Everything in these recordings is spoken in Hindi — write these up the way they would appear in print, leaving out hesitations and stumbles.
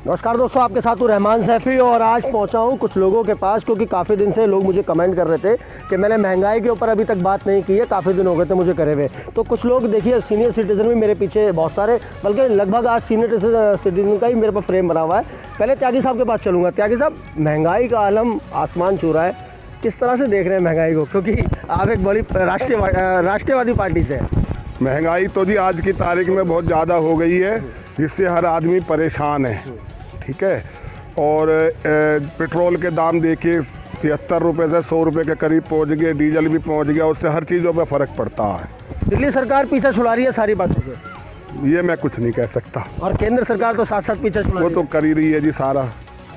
नमस्कार दोस्तों, आपके साथ हूँ रहमान सैफ़ी और आज पहुँचा हूँ कुछ लोगों के पास क्योंकि काफ़ी दिन से लोग मुझे कमेंट कर रहे थे कि मैंने महंगाई के ऊपर अभी तक बात नहीं की है, काफ़ी दिन हो गए थे मुझे करे हुए। तो कुछ लोग देखिए सीनियर सिटीज़न भी मेरे पीछे बहुत सारे, बल्कि लगभग आज सीनियर सिटीज़न का ही मेरे पास फ्रेम बना हुआ है। पहले त्यागी साहब के पास चलूँगा। त्यागी साहब, महंगाई का आलम आसमान छू रहा है, किस तरह से देख रहे हैं महंगाई को, क्योंकि आप एक बड़ी राष्ट्रीयवादी पार्टी से हैं। महंगाई तो जी आज की तारीख में बहुत ज़्यादा हो गई है, जिससे हर आदमी परेशान है। ठीक है, और पेट्रोल के दाम देखिए 73 रुपये से 100 रुपये के करीब पहुंच गए, डीजल भी पहुंच गया, उससे हर चीज़ों पे फ़र्क पड़ता है। दिल्ली सरकार पीछे छुड़ा रही है सारी बातों से, ये मैं कुछ नहीं कह सकता। और केंद्र सरकार तो साथ साथ पीछे छुड़ा वो रही तो कर ही रही है जी सारा।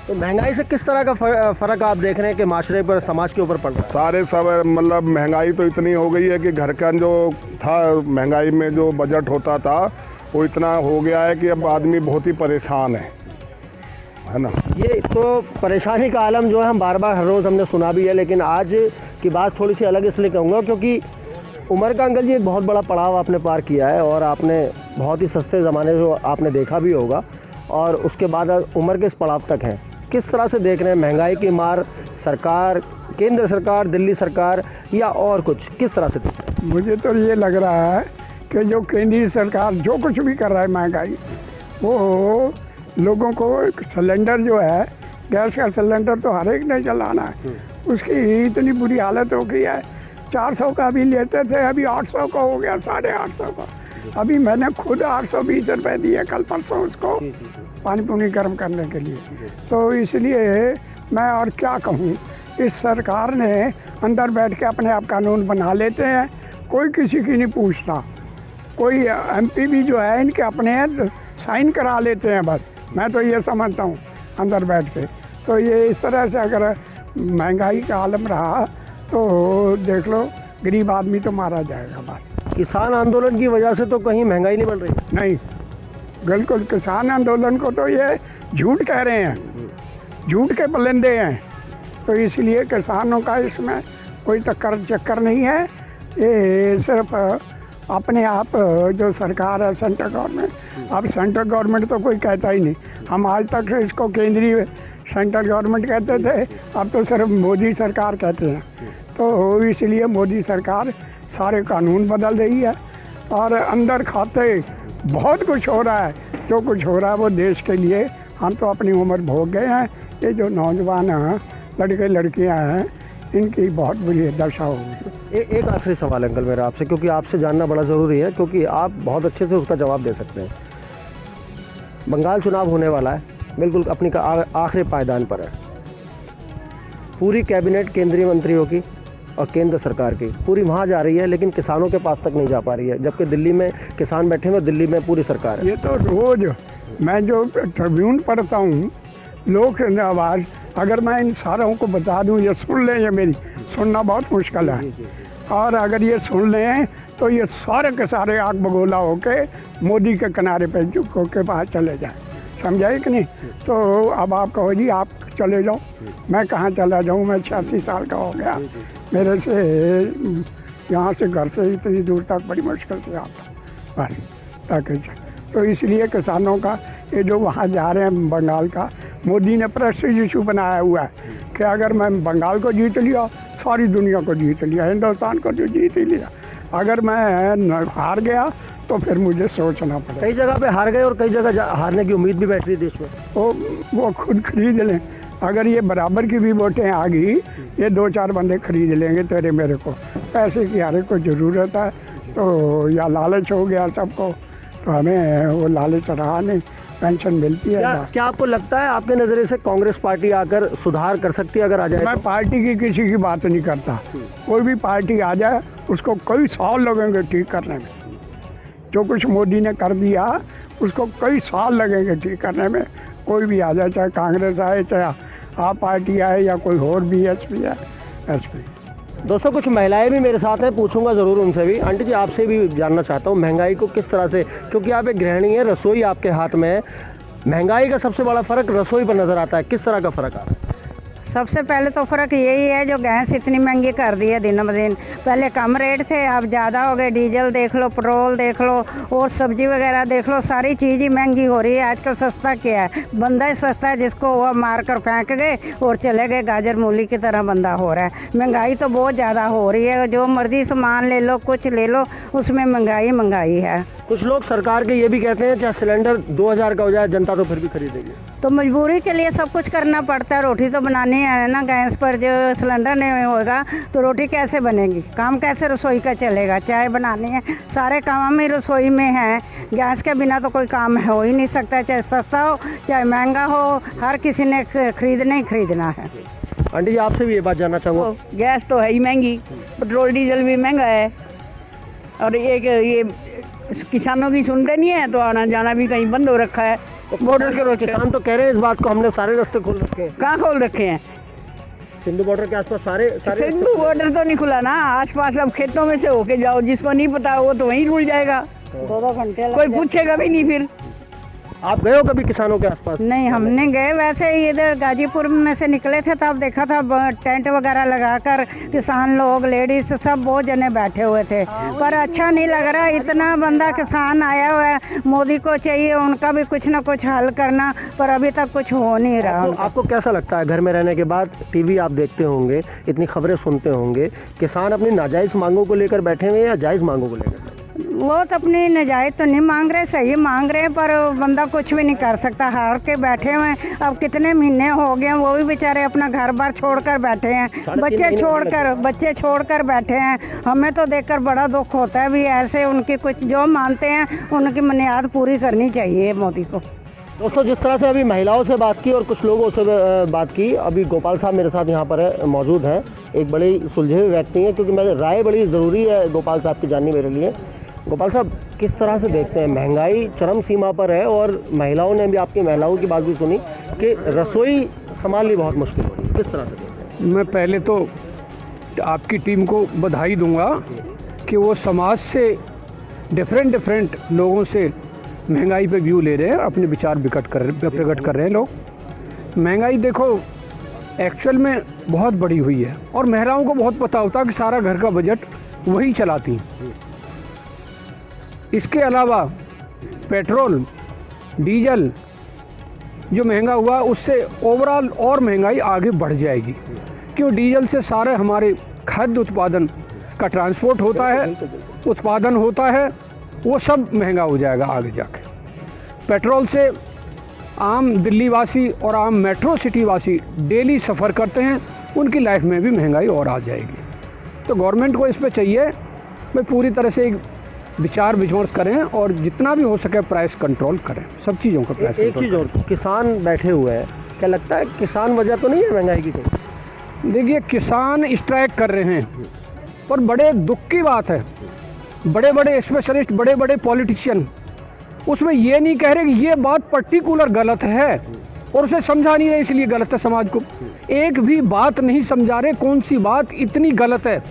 तो महंगाई से किस तरह का फ़र्क आप देख रहे हैं कि माशरे पर, समाज के ऊपर पड़ रहा है? सारे सब मतलब महंगाई तो इतनी हो गई है कि घर का जो था महंगाई में जो बजट होता था वो इतना हो गया है कि अब आदमी बहुत ही परेशान है ना। ये तो परेशानी का आलम जो है हम बार बार हर रोज़ हमने सुना भी है, लेकिन आज की बात थोड़ी सी अलग इसलिए कहूँगा क्योंकि उम्र का अंकल जी एक बहुत बड़ा पड़ाव आपने पार किया है और आपने बहुत ही सस्ते ज़माने जो आपने देखा भी होगा और उसके बाद उम्र के इस पड़ाव तक हैं। किस तरह से देख रहे हैं महंगाई की मार, सरकार, केंद्र सरकार, दिल्ली सरकार या और कुछ, किस तरह से देख रहे हैं? मुझे तो ये लग रहा है कि जो केंद्रीय सरकार जो कुछ भी कर रहा है महंगाई, वो लोगों को सिलेंडर जो है, गैस का सिलेंडर तो हर एक ने चलाना है, उसकी इतनी बुरी हालत हो गई है। 400 का भी लेते थे, अभी 800 का हो गया, 850 का। अभी मैंने खुद 820 रुपये दिए कल परसों उसको पानी पुनी गर्म करने के लिए। तो इसलिए मैं और क्या कहूँ, इस सरकार ने अंदर बैठ के अपने आप कानून बना लेते हैं, कोई किसी की नहीं पूछता। कोई एमपी भी जो है इनके अपने साइन करा लेते हैं बस। मैं तो ये समझता हूँ अंदर बैठ के। तो ये इस तरह से अगर महंगाई का आलम रहा तो देख लो, गरीब आदमी तो मारा जाएगा बस। किसान आंदोलन की वजह से तो कहीं महंगाई नहीं बढ़ रही? नहीं, बिल्कुल किसान आंदोलन को तो ये झूठ कह रहे हैं, झूठ के पलंदे हैं। तो इसलिए किसानों का इसमें कोई चक्कर नहीं है। ये सिर्फ अपने आप जो सरकार है सेंट्रल गवर्नमेंट, अब सेंट्रल गवर्नमेंट तो कोई कहता ही नहीं। हम आज तक इसको केंद्रीय सेंट्रल गवर्नमेंट कहते थे, अब तो सिर्फ मोदी सरकार कहते हैं। तो इसलिए मोदी सरकार सारे कानून बदल रही है और अंदर खाते बहुत कुछ हो रहा है। जो कुछ हो रहा है वो देश के लिए, हम तो अपनी उम्र भोग गए हैं। ये जो नौजवान हैं, लड़के लड़कियां हैं, इनकी बहुत बुरी दशा होगी। एक आखिरी सवाल अंकल मेरा आपसे, क्योंकि आपसे जानना बड़ा ज़रूरी है, क्योंकि आप बहुत अच्छे से उसका जवाब दे सकते हैं। बंगाल चुनाव होने वाला है, बिल्कुल अपनी आखिरी पायदान पर है। पूरी कैबिनेट केंद्रीय मंत्रियों की और केंद्र सरकार की पूरी वहाँ जा रही है, लेकिन किसानों के पास तक नहीं जा पा रही है, जबकि दिल्ली में किसान बैठे हुए, दिल्ली में पूरी सरकार है। ये तो रोज़ मैं जो ट्रिब्यून पढ़ता हूँ, लोक आवाज़, अगर मैं इन सारों को बता दूँ, ये सुन लें, ये मेरी सुनना बहुत मुश्किल है, और अगर ये सुन लें तो ये सारे के सारे आग बगोला होके मोदी के किनारे पे झुको के पास चले जाएं। समझाए कि नहीं? तो अब आप कहो जी आप चले जाओ, मैं कहाँ चला जाऊँ? मैं 86 साल का हो गया, मेरे से यहाँ से घर से इतनी दूर तक बड़ी मुश्किल से आता बस ताकि। तो इसलिए किसानों का ये जो वहाँ जा रहे हैं बंगाल का, मोदी ने प्रेस्टीज इशू बनाया हुआ है कि अगर मैं बंगाल को जीत लिया, सारी दुनिया को जीत लिया, हिंदुस्तान को जो जीत ही लिया। अगर मैं हार गया तो फिर मुझे सोचना पड़ेगा। कई जगह पे हार गए और कई जगह हारने की उम्मीद भी बैठ रही देश में। वो खुद खरीद लें। अगर ये बराबर की भी वोटें आ गई, ये 2-4 बंदे खरीद लेंगे तेरे मेरे को। पैसे की हर एक को ज़रूरत है, तो या लालच हो गया सबको, तो हमें वो लालच रहा नहीं, पेंशन मिलती है। क्या आपको लगता है, आपके नज़रिए से कांग्रेस पार्टी आकर सुधार कर सकती है अगर आ जाए? मैं पार्टी की किसी की बात नहीं करता। कोई भी पार्टी आ जाए, उसको कई साल लगेंगे ठीक करने में। जो कुछ मोदी ने कर दिया उसको कई साल लगेंगे ठीक करने में। कोई भी आ जाए, चाहे कांग्रेस आए, चाहे आप पार्टी आए, या कोई और बीएसपी है, एसपी। दोस्तों, कुछ महिलाएं भी मेरे साथ हैं, पूछूंगा ज़रूर उनसे भी। आंटी जी, आपसे भी जानना चाहता हूँ महंगाई को किस तरह से, क्योंकि आप एक गृहिणी हैं, रसोई आपके हाथ में है, महंगाई का सबसे बड़ा फ़र्क रसोई पर नज़र आता है, किस तरह का फ़र्क आ रहा है? सबसे पहले तो फ़र्क यही है जो गैस इतनी महंगी कर दी है दिन ब दिन। पहले कम रेट थे, अब ज़्यादा हो गए। डीजल देख लो, पेट्रोल देख लो और सब्जी वगैरह देख लो, सारी चीज़ ही महंगी हो रही है। आजकल सस्ता क्या है, बंदा ही सस्ता है, जिसको वो मार कर फेंक गए और चले गए, गाजर मूली की तरह बंदा हो रहा है। महंगाई तो बहुत ज़्यादा हो रही है, जो मर्जी सामान ले लो, कुछ ले लो, उसमें महंगाई है। कुछ लोग सरकार के ये भी कहते हैं चाहे सिलेंडर 2000 का हो जाए, जनता तो फिर भी खरीदेगी। तो मजबूरी के लिए सब कुछ करना पड़ता है। रोटी तो बनानी है ना गैस पर, जो सिलेंडर नहीं होगा तो रोटी कैसे बनेगी, काम कैसे रसोई का चलेगा। चाय बनानी है, सारे काम ही रसोई में है। गैस के बिना तो कोई काम हो ही नहीं सकता, चाहे सस्ता हो चाहे महंगा हो, हर किसी ने खरीदना ही खरीदना है। आंटी जी आपसे भी ये बात जानना चाहूँगा। गैस तो है ही महंगी, पेट्रोल डीजल भी महंगा है, और ये किसानों की सुनते नहीं है, तो आना जाना भी कहीं बंद हो रखा है। बॉर्डर के रोक, किसान तो कह रहे हैं इस बात को, हमने सारे रास्ते खोल रखे हैं। कहाँ खोल रखे हैं? सिंधु बॉर्डर के आसपास सारे सिंधु बॉर्डर तो नहीं खुला ना, आसपास अब खेतों में से होके जाओ, जिसको नहीं पता वो तो वहीं रुल जाएगा, 2-2 घंटे कोई पूछेगा भी नहीं। फिर आप गए हो कभी किसानों के आसपास? नहीं, हमने गए, वैसे इधर गाजीपुर में से निकले थे तब देखा था टेंट वगैरह लगाकर किसान लोग, लेडीज सब बहुत जने बैठे हुए थे, पर अच्छा नहीं लग रहा। इतना बंदा किसान आया हुआ है, मोदी को चाहिए उनका भी कुछ ना कुछ हल करना, पर अभी तक कुछ हो नहीं रहा। आपको कैसा लगता है घर में रहने के बाद, टीवी आप देखते होंगे, इतनी खबरें सुनते होंगे, किसान अपनी नाजायज़ मांगों को लेकर बैठे हुए हैं या जायज़ मांगों को लेकर? वो तो अपनी नजायज तो नहीं मांग रहे, सही मांग रहे हैं, पर बंदा कुछ भी नहीं कर सकता, हार के बैठे हुए हैं। अब कितने महीने हो गए, वो भी बेचारे अपना घर बार छोड़कर बैठे हैं, बच्चे छोड़कर बैठे हैं। हमें तो देखकर बड़ा दुख होता है भी, ऐसे उनकी कुछ जो मानते हैं उनकी बुनियाद पूरी करनी चाहिए मोदी को। दोस्तों जिस तरह से अभी महिलाओं से बात की और कुछ लोगों से बात की, अभी गोपाल साहब मेरे साथ यहाँ पर मौजूद हैं, एक बड़े सुलझे हुए व्यक्ति हैं, क्योंकि मैं राय बड़ी ज़रूरी है गोपाल साहब की जाननी मेरे लिए। गोपाल साहब किस तरह से देखते हैं, महंगाई चरम सीमा पर है और महिलाओं ने भी, आपकी महिलाओं की बात भी सुनी कि रसोई संभालनी बहुत मुश्किल हो रही है, किस तरह से देखते हैं? मैं पहले तो आपकी टीम को बधाई दूंगा कि वो समाज से डिफरेंट लोगों से महंगाई पे व्यू ले रहे हैं, अपने विचार प्रकट कर रहे हैं लोग। महंगाई देखो एक्चुअल में बहुत बढ़ी हुई है और महिलाओं को बहुत पता होता है कि सारा घर का बजट वही चलाती हैं। इसके अलावा पेट्रोल डीजल जो महंगा हुआ, उससे ओवरऑल और महंगाई आगे बढ़ जाएगी, क्यों डीजल से सारे हमारे खाद्य उत्पादन का ट्रांसपोर्ट होता है, उत्पादन होता है, वो सब महंगा हो जाएगा आगे जाके। पेट्रोल से आम दिल्ली वासी और आम मेट्रो सिटी वासी डेली सफ़र करते हैं, उनकी लाइफ में भी महंगाई और आ जाएगी। तो गवर्नमेंट को इस पे चाहिए भाई पूरी तरह से एक विचार विमर्श करें और जितना भी हो सके प्राइस कंट्रोल करें, सब चीज़ों का प्राइस। एक चीज़ और, किसान बैठे हुए हैं, क्या लगता है किसान वजह तो नहीं है महंगाई की कोई? देखिए किसान स्ट्राइक कर रहे हैं, पर बड़े दुख की बात है, बड़े बड़े स्पेशलिस्ट, बड़े बड़े पॉलिटिशियन उसमें ये नहीं कह रहे कि ये बात पर्टिकुलर गलत है और उसे समझा नहीं रहे इसलिए गलत है। समाज को एक भी बात नहीं समझा रहे, कौन सी बात इतनी गलत है।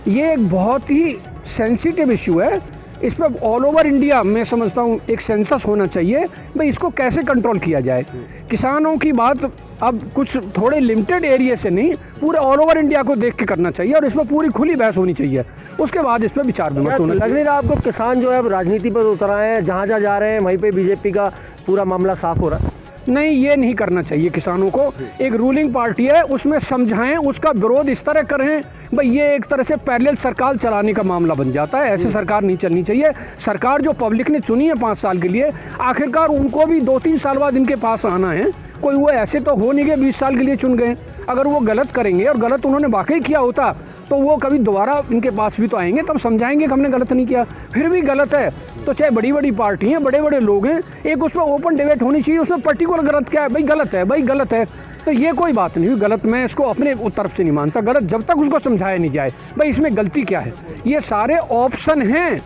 ये एक बहुत ही सेंसिटिव इशू है, इस पर ऑल ओवर इंडिया मैं समझता हूँ एक सेंसस होना चाहिए, भाई इसको कैसे कंट्रोल किया जाए। किसानों की बात अब कुछ थोड़े लिमिटेड एरिया से नहीं, पूरे ऑल ओवर इंडिया को देख के करना चाहिए और इसमें पूरी खुली बहस होनी चाहिए, उसके बाद इस पर विचार विमर्श होना चाहिए। लग नहीं रहा आपको किसान जो है राजनीति पर उतर आए हैं, जहाँ जहाँ जा रहे हैं वहीं पे बीजेपी का पूरा मामला साफ हो रहा है? नहीं, ये नहीं करना चाहिए किसानों को। एक रूलिंग पार्टी है, उसमें समझाएं, उसका विरोध इस तरह करें, भाई ये एक तरह से पैरेलल सरकार चलाने का मामला बन जाता है। ऐसे सरकार नहीं चलनी चाहिए। सरकार जो पब्लिक ने चुनी है 5 साल के लिए, आखिरकार उनको भी 2-3 साल बाद इनके पास आना है। कोई वो ऐसे तो हो नहीं गए 20 साल के लिए चुन गए। अगर वो गलत करेंगे और गलत उन्होंने वाकई किया होता तो वो कभी दोबारा इनके पास भी तो आएंगे, तब समझाएंगे कि हमने गलत नहीं किया। फिर भी गलत है तो चाहे बड़ी बड़ी पार्टी हैं, बड़े बड़े लोग हैं, एक उस पर ओपन डिबेट होनी चाहिए, उसमें पर्टिकुलर गलत क्या है, भाई गलत है, भाई गलत है, तो ये कोई बात नहीं हुई। गलत मैं इसको अपने तरफ से नहीं मानता गलत, जब तक उसको समझाया नहीं जाए भाई इसमें गलती क्या है। ये सारे ऑप्शन हैं,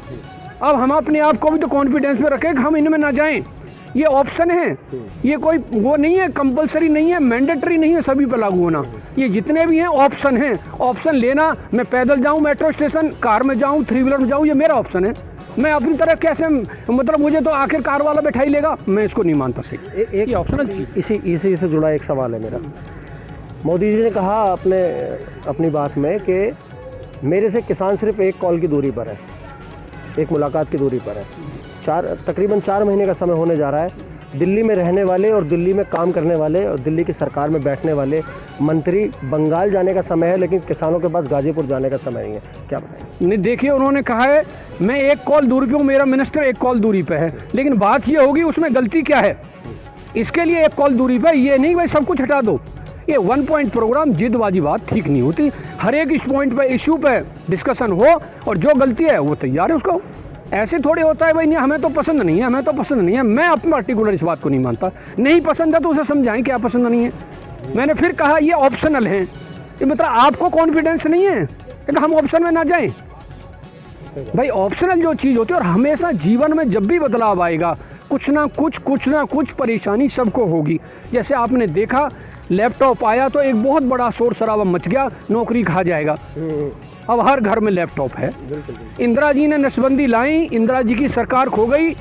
अब हम अपने आप को भी तो कॉन्फिडेंस में रखें कि हम इनमें ना जाएं। ये ऑप्शन है, ये कोई वो नहीं है, कंपलसरी नहीं है, मैंडेटरी नहीं है सभी पर लागू होना। ये जितने भी हैं ऑप्शन हैं, ऑप्शन लेना, मैं पैदल जाऊं मेट्रो स्टेशन, कार में जाऊं, 3 व्हीलर में जाऊं, ये मेरा ऑप्शन है। मैं अपनी तरह कैसे, मतलब मुझे तो आखिर कार वाला बैठा ही लेगा, मैं इसको नहीं मानता। सही एक ऑप्शनल इसी से जुड़ा एक सवाल है मेरा मोदी जी ने कहा अपनी बात में कि मेरे से किसान सिर्फ एक कॉल की दूरी पर है, एक मुलाकात की दूरी पर है। तकरीबन 4 महीने का समय होने जा रहा है। दिल्ली में रहने वाले और दिल्ली में काम करने वाले और दिल्ली की सरकार में बैठने वाले मंत्री बंगाल जाने का समय है, लेकिन किसानों के पास गाजीपुर जाने का समय नहीं है। क्या बताएं? नहीं, देखिए उन्होंने कहा है मैं एक कॉल दूरी पे हूँ, मेरा मिनिस्टर एक कॉल दूरी पे है, लेकिन बात ये होगी उसमें गलती क्या है? इसके लिए एक कॉल दूरी पे, ये नहीं भाई सब कुछ हटा दो। ये 1 पॉइंट प्रोग्राम जिदबाजी बात ठीक नहीं होती। हर एक इस पॉइंट पे इश्यू पे डिस्कशन हो और जो गलती है वो तैयार है उसको। ऐसे थोड़े होता है भाई नहीं हमें तो पसंद नहीं है, हमें तो पसंद नहीं है। मैं अपना पर्टिकुलर इस बात को नहीं मानता। नहीं पसंद है तो उसे समझाएं क्या पसंद नहीं है। मैंने फिर कहा ये ऑप्शनल है। ये मतलब आपको कॉन्फिडेंस नहीं है कि हम ऑप्शन में ना जाएं। भाई ऑप्शनल जो चीज़ होती है, और हमेशा जीवन में जब भी बदलाव आएगा कुछ ना कुछ परेशानी सबको होगी। जैसे आपने देखा लैपटॉप आया तो एक बहुत बड़ा शोर शराबा मच गया, नौकरी खा जाएगा। अब हर घर में लैपटॉप है। इंदिरा जी ने नसबंदी लाई, इंदिरा जी की सरकार खो गई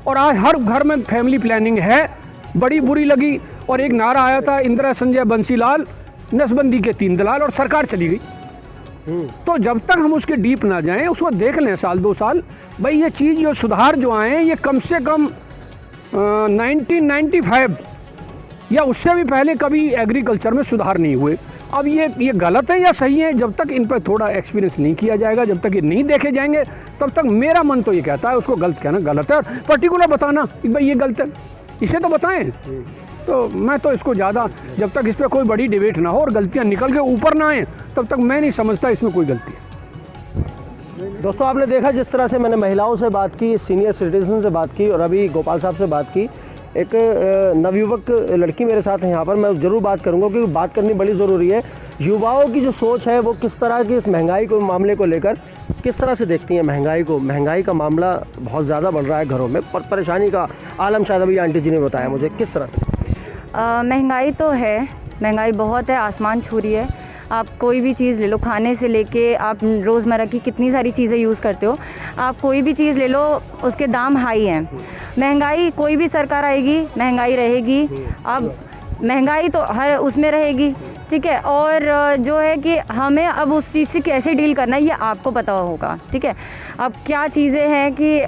और आज हर घर में फैमिली प्लानिंग है। बड़ी बुरी लगी। और एक नारा आया था इंदिरा संजय बंसीलाल, नसबंदी के 3 दलाल, और सरकार चली गई। तो जब तक हम उसके डीप ना जाएं, उसको देख लें साल 2 साल, भाई ये चीज़ जो सुधार जो आए ये कम से कम 1995 या उससे भी पहले कभी एग्रीकल्चर में सुधार नहीं हुए। अब ये गलत है या सही है, जब तक इन पर थोड़ा एक्सपीरियंस नहीं किया जाएगा, जब तक ये नहीं देखे जाएंगे, तब तक मेरा मन तो ये कहता है उसको गलत कहना गलत है, और पर्टिकुलर बताना कि भाई ये गलत है, इसे तो बताएं। तो मैं तो इसको ज़्यादा, जब तक इस पर कोई बड़ी डिबेट ना हो और गलतियाँ निकल के ऊपर ना आए, तब तक मैं नहीं समझता इसमें कोई गलती है। दोस्तों आपने देखा जिस तरह से मैंने महिलाओं से बात की, सीनियर सिटीजन से बात की और अभी गोपाल साहब से बात की। एक नवयुवक लड़की मेरे साथ है यहाँ पर, मैं ज़रूर बात करूँगा क्योंकि बात करनी बड़ी ज़रूरी है। युवाओं की जो सोच है वो किस तरह की इस महंगाई को मामले को लेकर किस तरह से देखती हैं महंगाई को। महंगाई का मामला बहुत ज़्यादा बढ़ रहा है घरों में, पर परेशानी का आलम शायद अभी आंटी जी ने बताया मुझे, किस तरह से? महंगाई तो है, महंगाई बहुत है, आसमान छू रही है। आप कोई भी चीज़ ले लो, खाने से लेके आप रोज़मर्रा की कितनी सारी चीज़ें यूज़ करते हो, आप कोई भी चीज़ ले लो उसके दाम हाई हैं। महंगाई कोई भी सरकार आएगी महंगाई रहेगी। अब महंगाई तो हर उसमें रहेगी, ठीक है। और जो है कि हमें अब उस चीज़ से कैसे डील करना है ये आपको पता होगा, ठीक है। अब क्या चीज़ें हैं कि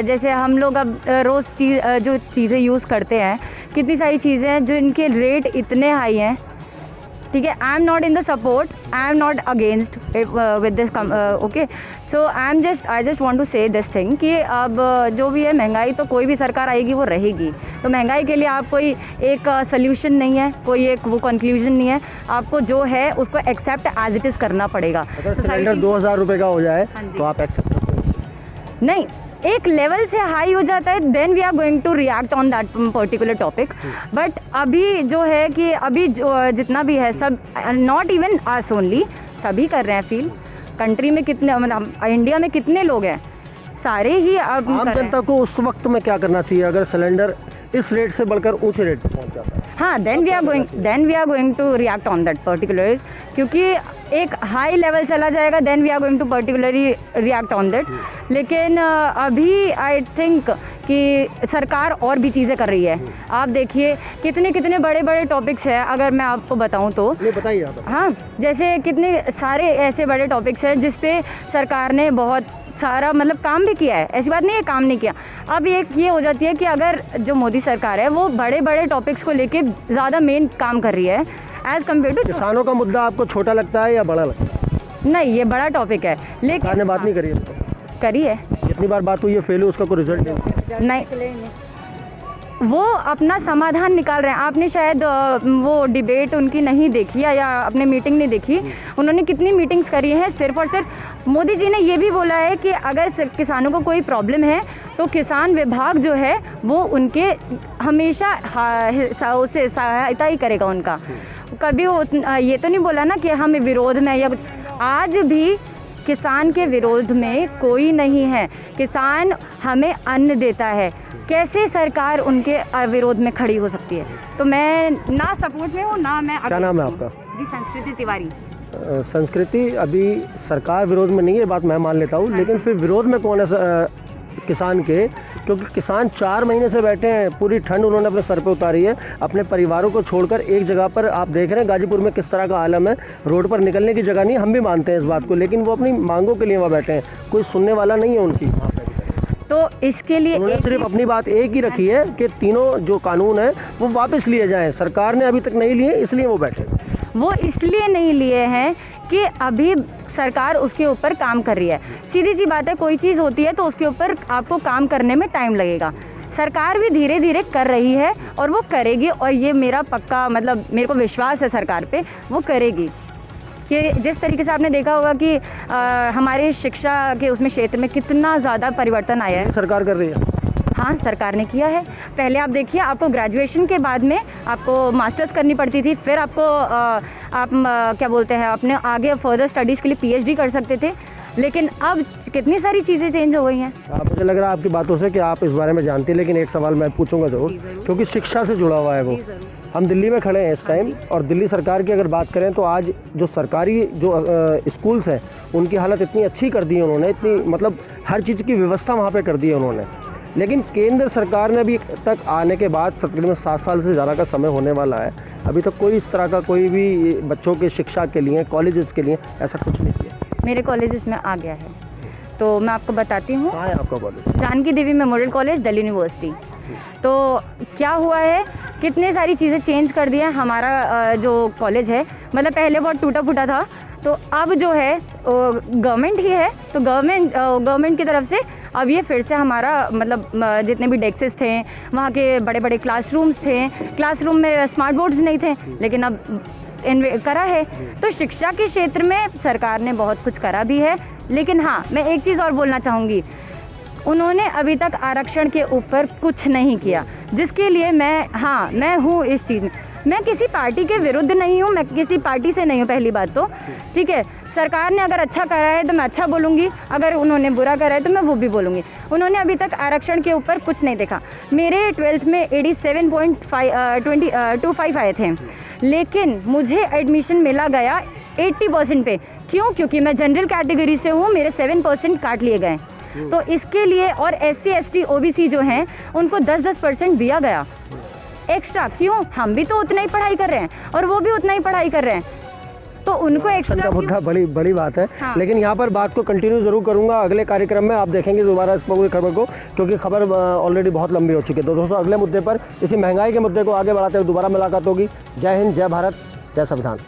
जैसे हम लोग अब रोज़ जो चीज़ें यूज़ करते हैं, कितनी सारी चीज़ें हैं जो इनके रेट इतने हाई हैं, ठीक है। I am not in the support, I am not against with this, okay. So I just want to say this thing कि अब जो भी है महंगाई तो कोई भी सरकार आएगी वो रहेगी। तो महंगाई के लिए आप कोई एक सोल्यूशन नहीं है, कोई एक वो कंक्लूजन नहीं है। आपको जो है उसको एक्सेप्ट एज इट इज़ करना पड़ेगा। अगर सिलेंडर 2000 रुपये का हो जाए तो आप एक्सेप्ट नहीं, एक लेवल से हाई हो जाता है, then we are going to react on that particular topic. But अभी जो है कि अभी जो जितना भी है सब, नॉट इवन अस ओनली, सभी कर रहे हैं फील। कंट्री में कितने, मतलब इंडिया में कितने लोग हैं, सारे ही अब आम जनता को उस वक्त में क्या करना चाहिए अगर सिलेंडर इस रेट से बढ़कर ऊंचे रेट पर पहुंच जाता है? हाँ, then we are going to react on that particular, क्योंकि एक हाई लेवल चला जाएगा, then we are going to particularly react on that. लेकिन अभी आई थिंक कि सरकार और भी चीज़ें कर रही है। आप देखिए कितने बड़े बड़े टॉपिक्स हैं, अगर मैं आपको बताऊं तो। बताइए आप। हाँ, जैसे कितने सारे ऐसे बड़े टॉपिक्स हैं जिस पे सरकार ने बहुत सारा मतलब काम भी किया है, ऐसी बात नहीं है काम नहीं किया। अब एक ये हो जाती है कि अगर जो मोदी सरकार है वो बड़े बड़े टॉपिक्स को लेके ज़्यादा मेन काम कर रही है एज़ कम्पेयर टू। किसानों का मुद्दा आपको छोटा लगता है या बड़ा लगता है? नहीं, ये बड़ा टॉपिक है, लेकिन सरकार ने बात नहीं करी है, करी है। जितनी बार बात हुई है फेल हुई, उसका कोई रिजल्ट नहीं। वो अपना समाधान निकाल रहे हैं। आपने शायद वो डिबेट उनकी नहीं देखी या अपने मीटिंग नहीं देखी। उन्होंने कितनी मीटिंग्स करी हैं, सिर्फ और सिर्फ मोदी जी ने ये भी बोला है कि अगर किसानों को कोई प्रॉब्लम है तो किसान विभाग जो है वो उनके हमेशा उसे सहायता ही करेगा उनका। कभी ये तो नहीं बोला ना कि हम विरोध में या कुछ। आज भी किसान के विरोध में कोई नहीं है। किसान हमें अन्न देता है, कैसे सरकार उनके विरोध में खड़ी हो सकती है? तो मैं ना सपोर्ट में हूँ ना मैं। क्या नाम है आपका? जी, संस्कृति तिवारी। संस्कृति, अभी सरकार विरोध में नहीं है, बात मैं मान लेता हूँ, लेकिन फिर विरोध में कौन है किसान के, क्योंकि किसान 4 महीने से बैठे हैं, पूरी ठंड उन्होंने अपने सर पे उतारी है, अपने परिवारों को छोड़कर एक जगह पर। आप देख रहे हैं गाजीपुर में किस तरह का आलम है, रोड पर निकलने की जगह नहीं, हम भी मानते हैं इस बात को, लेकिन वो अपनी मांगों के लिए वहाँ बैठे हैं, कोई सुनने वाला नहीं है उनकी। तो इसके लिए उन्होंने सिर्फ अपनी बात एक ही रखी है कि तीनों जो कानून है वो वापस लिए जाएं, सरकार ने अभी तक नहीं लिए, इसलिए वो बैठे। वो इसलिए नहीं लिए हैं कि अभी सरकार उसके ऊपर काम कर रही है। सीधी सी बात है, कोई चीज़ होती है तो उसके ऊपर आपको काम करने में टाइम लगेगा। सरकार भी धीरे धीरे कर रही है और वो करेगी, और ये मेरा पक्का मतलब मेरे को विश्वास है सरकार पे, वो करेगी। कि जिस तरीके से आपने देखा होगा कि हमारे शिक्षा के उसमें क्षेत्र में कितना ज़्यादा परिवर्तन आया है। सरकार कर रही है। हाँ, सरकार ने किया है। पहले आप देखिए, आपको ग्रेजुएशन के बाद में आपको मास्टर्स करनी पड़ती थी, फिर आपको क्या बोलते हैं, अपने आगे फर्दर स्टडीज़ के लिए पीएचडी कर सकते थे, लेकिन अब कितनी सारी चीज़ें चेंज हो गई हैं। मुझे लग रहा है आपकी बातों से कि आप इस बारे में जानती हैं, लेकिन एक सवाल मैं पूछूंगा ज़रूर, क्योंकि शिक्षा से जुड़ा हुआ है वो। हम दिल्ली में खड़े हैं इस टाइम, और दिल्ली सरकार की अगर बात करें तो आज जो सरकारी जो स्कूल्स हैं उनकी हालत इतनी अच्छी कर दी है उन्होंने, इतनी मतलब हर चीज़ की व्यवस्था वहाँ पे कर दी है उन्होंने। लेकिन केंद्र सरकार ने अभी तक आने के बाद तकरीबन 7 साल से ज़्यादा का समय होने वाला है, अभी तक कोई इस तरह का कोई भी बच्चों के शिक्षा के लिए, कॉलेजेस के लिए ऐसा कुछ नहीं किया। मेरे कॉलेजेस में आ गया है, तो मैं आपको बताती हूँ। कहाँ है आपका कॉलेज? जानकी देवी मेमोरियल कॉलेज, दिल्ली यूनिवर्सिटी। तो क्या हुआ है, कितने सारी चीज़ें चेंज कर दी हैं। हमारा जो कॉलेज है, मतलब पहले बहुत टूटा फूटा था, तो अब जो है गवर्नमेंट ही है, तो गवर्नमेंट की तरफ से अब ये फिर से हमारा मतलब जितने भी डेस्क्स थे, वहाँ के बड़े बड़े क्लासरूम्स थे, क्लासरूम में स्मार्ट बोर्ड्स नहीं थे, लेकिन अब करा है। तो शिक्षा के क्षेत्र में सरकार ने बहुत कुछ करा भी है। लेकिन हाँ, मैं एक चीज़ और बोलना चाहूँगी, उन्होंने अभी तक आरक्षण के ऊपर कुछ नहीं किया, जिसके लिए मैं हूँ इस चीज़ में। मैं किसी पार्टी के विरुद्ध नहीं हूँ, मैं किसी पार्टी से नहीं हूँ, पहली बात तो ठीक है। सरकार ने अगर अच्छा करा है तो मैं अच्छा बोलूँगी, अगर उन्होंने बुरा करा है तो मैं वो भी बोलूँगी। उन्होंने अभी तक आरक्षण के ऊपर कुछ नहीं देखा। मेरे 12th में 87.25 आए थे, लेकिन मुझे एडमिशन मिला गया 80% पे। क्यों? क्योंकि मैं जनरल कैटेगरी से हूँ, मेरे 7% काट लिए गए। तो इसके लिए, और SC ST OBC जो हैं उनको 10% दिया गया एक्स्ट्रा। क्यों? हम भी तो उतना ही पढ़ाई कर रहे हैं और वो भी उतना ही पढ़ाई कर रहे हैं, तो उनको एक्स्ट्रा मुद्दा बड़ी बात है। हाँ। लेकिन यहाँ पर बात को कंटिन्यू ज़रूर करूँगा अगले कार्यक्रम में, आप देखेंगे दोबारा इस पूरी खबर को, क्योंकि खबर ऑलरेडी बहुत लंबी हो चुकी है। तो दोस्तों, अगले मुद्दे पर, इसी महंगाई के मुद्दे को आगे बढ़ाते हुए दोबारा मुलाकात होगी। जय हिंद, जय भारत, जय संविधान।